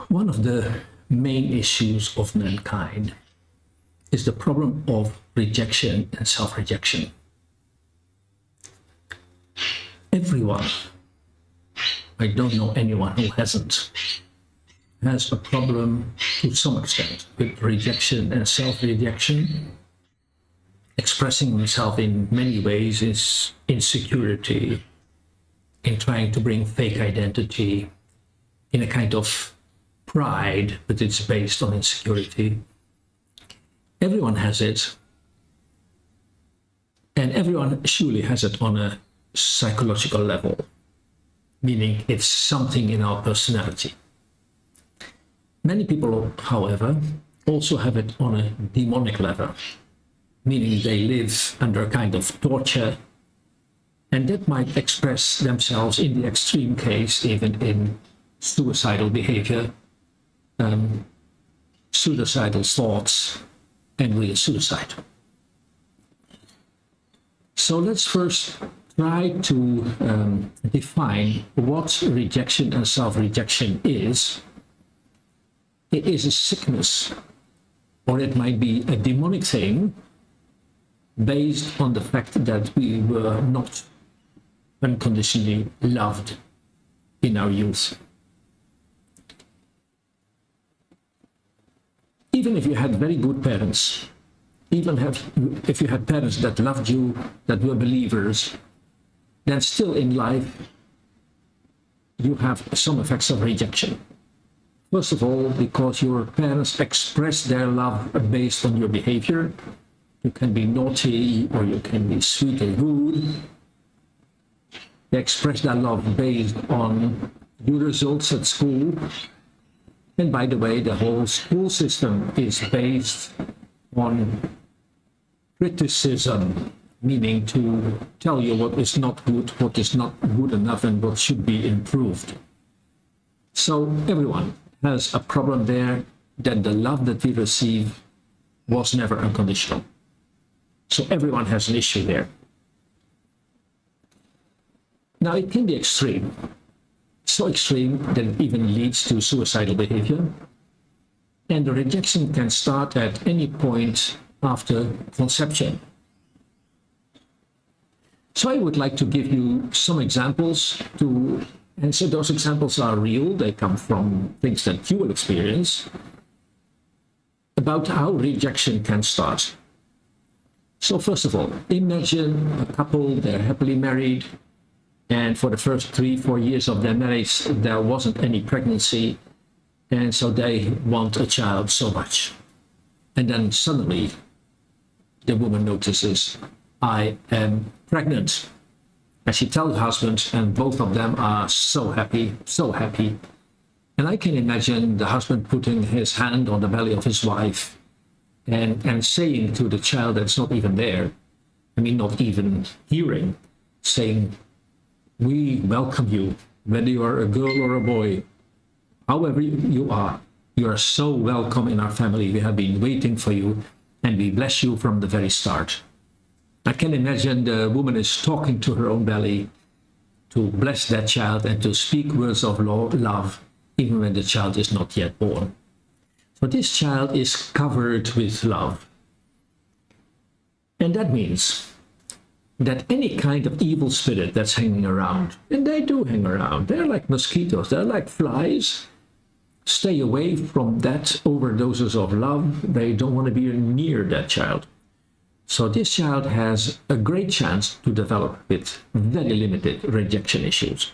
One of the main issues of mankind is the problem of rejection and self-rejection. Everyone, I don't know anyone who hasn't, has a problem to some extent with rejection and self-rejection. Expressing himself in many ways is insecurity, in trying to bring fake identity, in a kind of pride, but it's based on insecurity. Everyone has it, and everyone surely has it on a psychological level, meaning it's something in our personality. Many people, however, also have it on a demonic level, meaning they live under a kind of torture, and that might express themselves in the extreme case even in suicidal behavior, suicidal thoughts, and real suicide. So let's first try to define what rejection and self-rejection is. It is a sickness, or it might be a demonic thing based on the fact that we were not unconditionally loved in our youth. Even if you had very good parents, if you had parents that loved you, that were believers, then still in life you have some effects of rejection. First of all, because your parents express their love based on your behavior. You can be naughty or you can be sweet or rude. They express their love based on your results at school. And by the way, the whole school system is based on criticism, meaning to tell you what is not good, what is not good enough, and what should be improved. So everyone has a problem there, that the love that we receive was never unconditional. So everyone has an issue there. Now it can be extreme. So extreme that it even leads to suicidal behavior. And the rejection can start at any point after conception. So I would like to give you some examples and so those examples are real. They come from things that you will experience about how rejection can start. So first of all, imagine a couple, they're happily married, and for the first 3-4 years of their marriage, there wasn't any pregnancy, and so they want a child so much. And then suddenly, the woman notices, I am pregnant. And she tells her husband, and both of them are so happy, so happy. And I can imagine the husband putting his hand on the belly of his wife and saying to the child that's not even there, I mean, not even hearing, saying, we welcome you, whether you are a girl or a boy, however you are so welcome in our family. We have been waiting for you, and we bless you from the very start. I can imagine the woman is talking to her own belly to bless that child and to speak words of love, even when the child is not yet born. So this child is covered with love. And that means that any kind of evil spirit that's hanging around, and they do hang around, they're like mosquitoes, they're like flies, stay away from that overdoses of love. They don't want to be near that child. So this child has a great chance to develop with very limited rejection issues.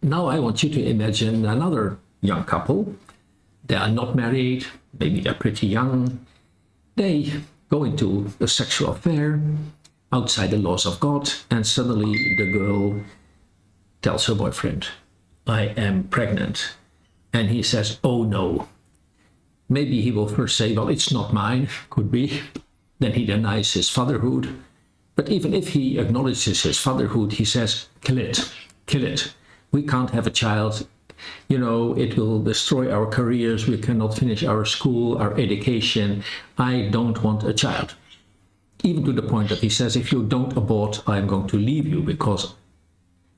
Now I want you to imagine another young couple. They are not married, maybe they're pretty young. They go into a sexual affair outside the laws of God, and suddenly the girl tells her boyfriend, I am pregnant. And he says, oh no. Maybe he will first say, well, it's not mine, could be. Then he denies his fatherhood. But even if he acknowledges his fatherhood, he says, kill it, kill it. We can't have a child. You know, it will destroy our careers. We cannot finish our school, our education. I don't want a child. Even to the point that he says, if you don't abort, I'm going to leave you because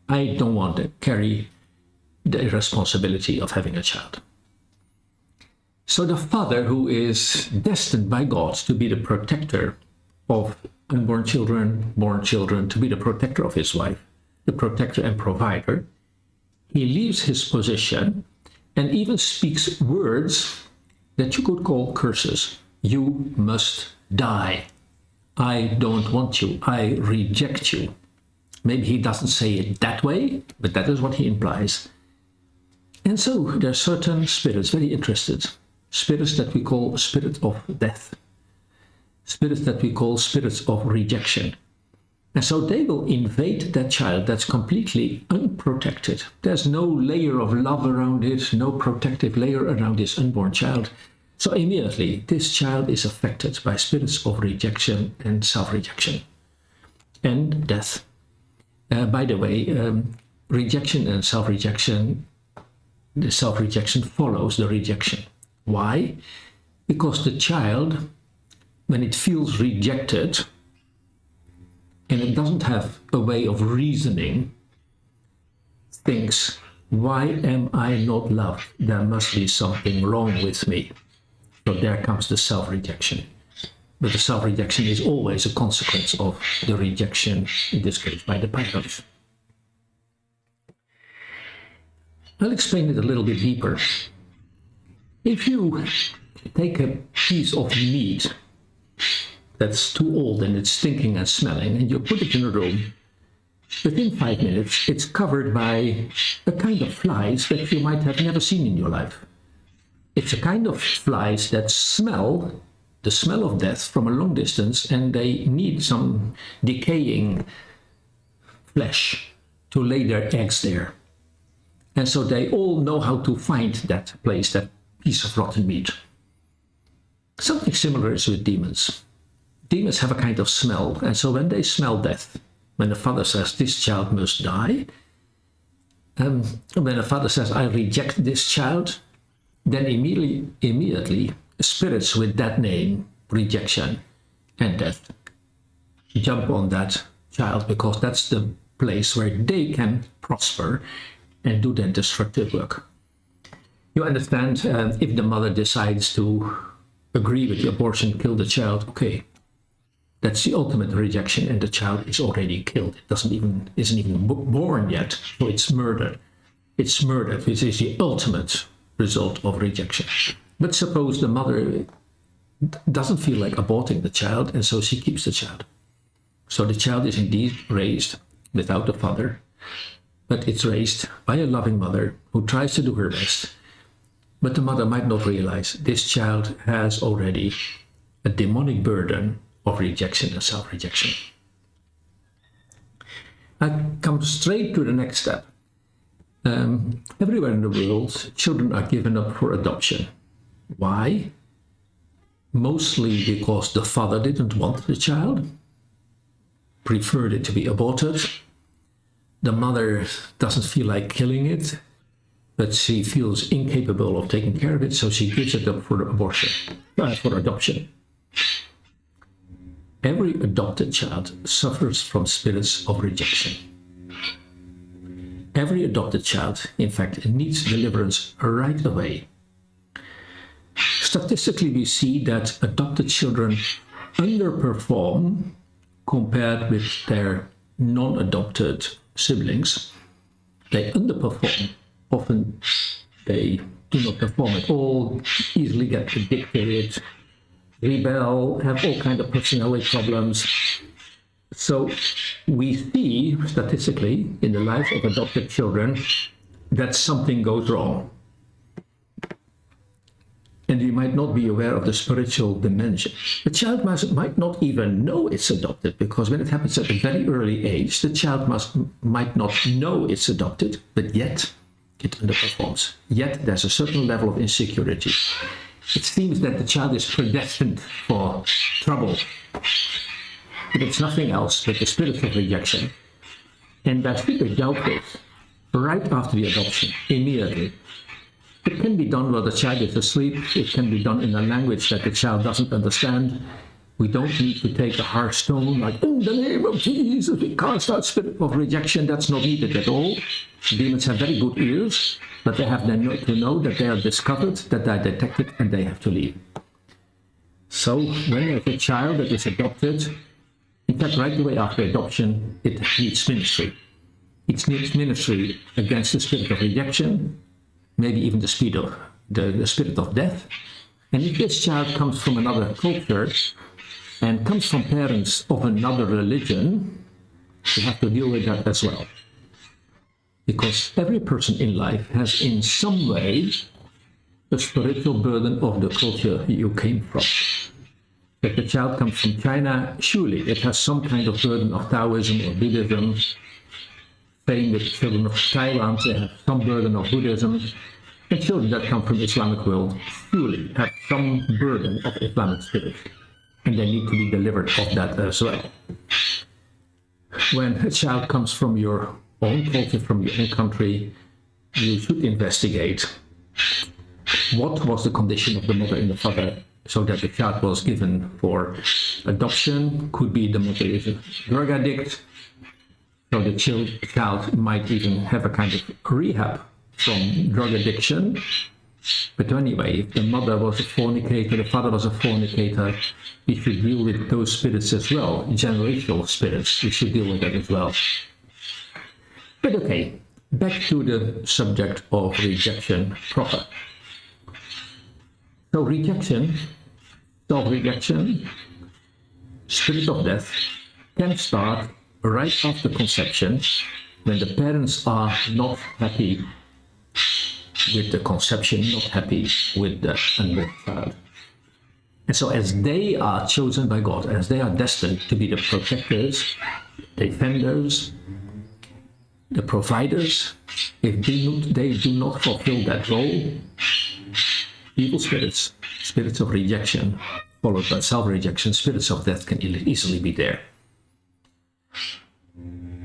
I don't want to carry the irresponsibility of having a child. So the father, who is destined by God to be the protector of unborn children, born children, to be the protector of his wife, the protector and provider, he leaves his position and even speaks words that you could call curses. You must die. I don't want you. I reject you. Maybe he doesn't say it that way, but that is what he implies. And so there are certain spirits, very interested, spirits that we call spirit of death, spirits that we call spirits of rejection. And so they will invade that child that's completely unprotected. There's no layer of love around it, no protective layer around this unborn child. So immediately, this child is affected by spirits of rejection and self-rejection and death. By the way, rejection and self-rejection, the self-rejection follows the rejection. Why? Because the child, when it feels rejected, and it doesn't have a way of reasoning, thinks, why am I not loved? There must be something wrong with me. So there comes the self-rejection. But the self-rejection is always a consequence of the rejection, in this case, by the parents. I'll explain it a little bit deeper. If you take a piece of meat that's too old and it's stinking and smelling, and you put it in a room, within 5 minutes, it's covered by a kind of flies that you might have never seen in your life. It's a kind of flies that smell the smell of death from a long distance, and they need some decaying flesh to lay their eggs there. And so they all know how to find that place, that piece of rotten meat. Something similar is with demons. Demons have a kind of smell, and so when they smell death, when the father says, this child must die, when the father says, I reject this child, then immediately spirits with that name, rejection and death, jump on that child, because that's the place where they can prosper and do their destructive work. You understand, if the mother decides to agree with the abortion, kill the child, okay, that's the ultimate rejection, and the child is already killed. It isn't even born yet, so it's murdered. It's murdered, which is the ultimate result of rejection. But suppose the mother doesn't feel like aborting the child, and so she keeps the child. So the child is indeed raised without a father, but it's raised by a loving mother who tries to do her best. But the mother might not realize this child has already a demonic burden of rejection and self-rejection. I come straight to the next step. Everywhere in the world, children are given up for adoption. Why? Mostly because the father didn't want the child, preferred it to be aborted. The mother doesn't feel like killing it, but she feels incapable of taking care of it, so she gives it up for adoption. Every adopted child suffers from spirits of rejection. Every adopted child, in fact, needs deliverance right away. Statistically, we see that adopted children underperform compared with their non-adopted siblings. They underperform. Often they do not perform at all, easily get addicted, rebel, have all kinds of personality problems. So we see statistically in the life of adopted children that something goes wrong. And you might not be aware of the spiritual dimension. The child might not even know it's adopted, because when it happens at a very early age, the child might not know it's adopted, but yet it underperforms. Yet there's a certain level of insecurity. It seems that the child is predestined for trouble. But it's nothing else but the spirit of rejection. And that is dealt with right after the adoption, immediately. It can be done while the child is asleep. It can be done in a language that the child doesn't understand. We don't need to take a hard stone like, in the name of Jesus, we cast out spirit of rejection. That's not needed at all. Demons have very good ears, but they have to know that they are discovered, that they are detected, and they have to leave. So when there's a child that is adopted, in fact, right away after adoption, it needs ministry. It needs ministry against the spirit of rejection, maybe even the spirit of death. And if this child comes from another culture and comes from parents of another religion, you have to deal with that as well. Because every person in life has in some way a spiritual burden of the culture you came from. If the child comes from China, surely it has some kind of burden of Taoism or Buddhism. Same with children of Thailand, they have some burden of Buddhism. And children that come from Islamic world surely have some burden of Islamic spirit. And they need to be delivered of that as well. When a child comes from your own culture, from your own country, you should investigate what was the condition of the mother and the father so that the child was given for adoption. Could be the mother is a drug addict, so the child might even have a kind of rehab from drug addiction. But anyway, if the mother was a fornicator, the father was a fornicator, we should deal with those spirits as well, generational spirits. We should deal with that as well. But okay, back to the subject of rejection proper. So rejection, self-rejection, spirit of death can start right after conception when the parents are not happy with the conception, not happy with the unborn child. And so as they are chosen by God, as they are destined to be the protectors, defenders, the providers, if they do not fulfill that role, evil spirits, spirits of rejection, followed by self-rejection, spirits of death can easily be there.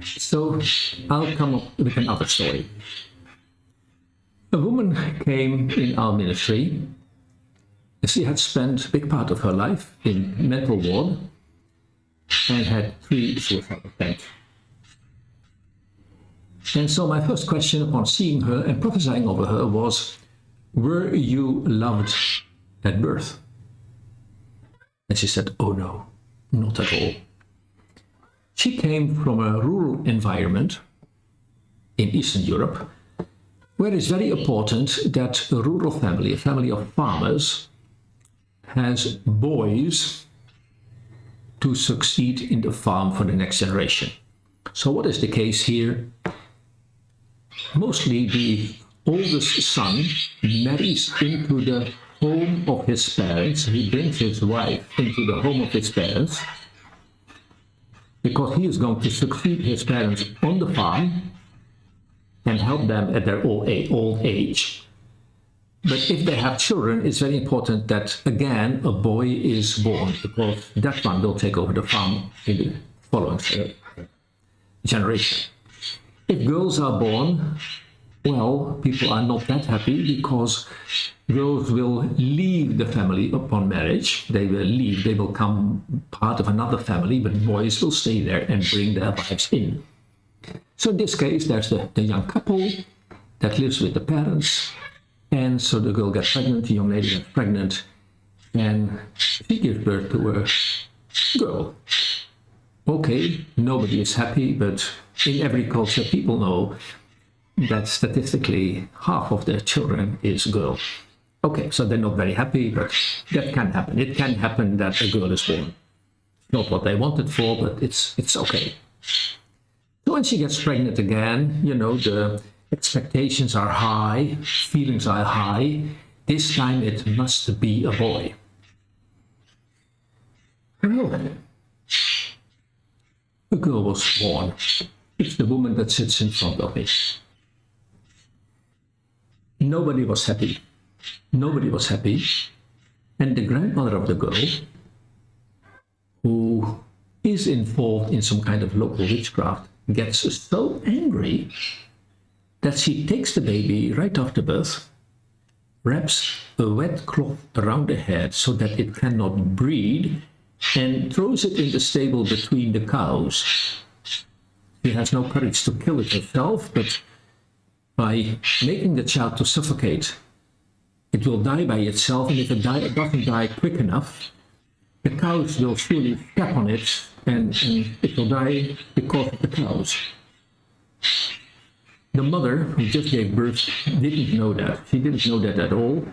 So I'll come up with another story. A woman came in our ministry. She had spent a big part of her life in mental ward and had 3 suicide attempts. And so my first question upon seeing her and prophesying over her was, were you loved at birth? And she said, oh no, not at all. She came from a rural environment in Eastern Europe, where it's very important that a rural family, a family of farmers, has boys to succeed in the farm for the next generation. So what is the case here? Mostly the oldest son marries into the home of his parents. He brings his wife into the home of his parents because he is going to succeed his parents on the farm and help them at their old age. But if they have children, it's very important that, again, a boy is born, because that one will take over the farm in the following generation. If girls are born, well, people are not that happy, because girls will leave the family upon marriage. They will leave, they will become part of another family, but boys will stay there and bring their wives in. So in this case, there's the young couple that lives with the parents, and so the girl gets pregnant, the young lady gets pregnant, and she gives birth to a girl. Okay, nobody is happy, but in every culture, people know that statistically half of their children is girl. Okay, so they're not very happy, but that can happen. It can happen that a girl is born. Not what they wanted for, but it's okay. So when she gets pregnant again, you know, the expectations are high, feelings are high. This time it must be a boy. Well, a girl was born. It's the woman that sits in front of me. Nobody was happy. Nobody was happy. And the grandmother of the girl, who is involved in some kind of local witchcraft, gets so angry that she takes the baby right after birth, wraps a wet cloth around the head so that it cannot breathe, and throws it in the stable between the cows. She has no courage to kill it herself, but by making the child to suffocate, it will die by itself, and if it doesn't die quick enough, the cows will surely step on it, and it will die because of the cows. The mother, who just gave birth, didn't know that. She didn't know that at all.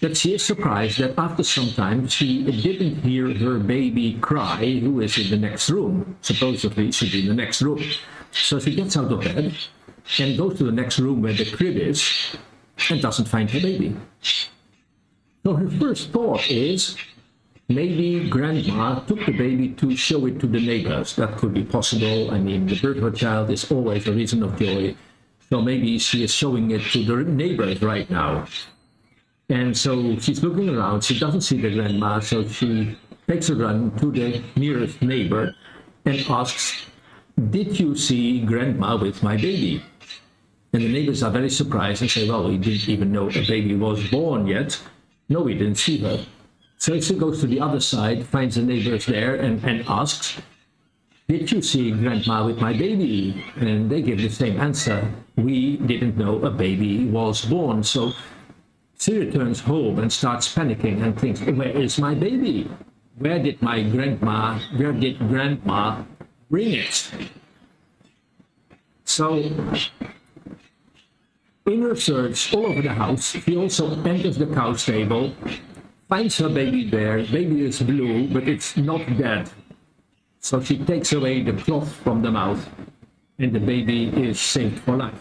But she is surprised that after some time she didn't hear her baby cry, who is in the next room. Supposedly should be in the next room. So she gets out of bed and goes to the next room where the crib is and doesn't find her baby. So her first thought is, maybe grandma took the baby to show it to the neighbors. That could be possible. I mean, the birth of a child is always a reason of joy. So maybe she is showing it to the neighbors right now. And so she's looking around, she doesn't see the grandma, so she takes a run to the nearest neighbor and asks, did you see grandma with my baby? And the neighbors are very surprised and say, well, we didn't even know a baby was born yet. No, we didn't see her. So she goes to the other side, finds the neighbors there and asks, did you see grandma with my baby? And they give the same answer. We didn't know a baby was born. So she returns home and starts panicking and thinks, where is my baby? Where did grandma bring it? So in her search all over the house, she also enters the cow stable, finds her baby there. Baby is blue, but it's not dead. So she takes away the cloth from the mouth, and the baby is saved for life.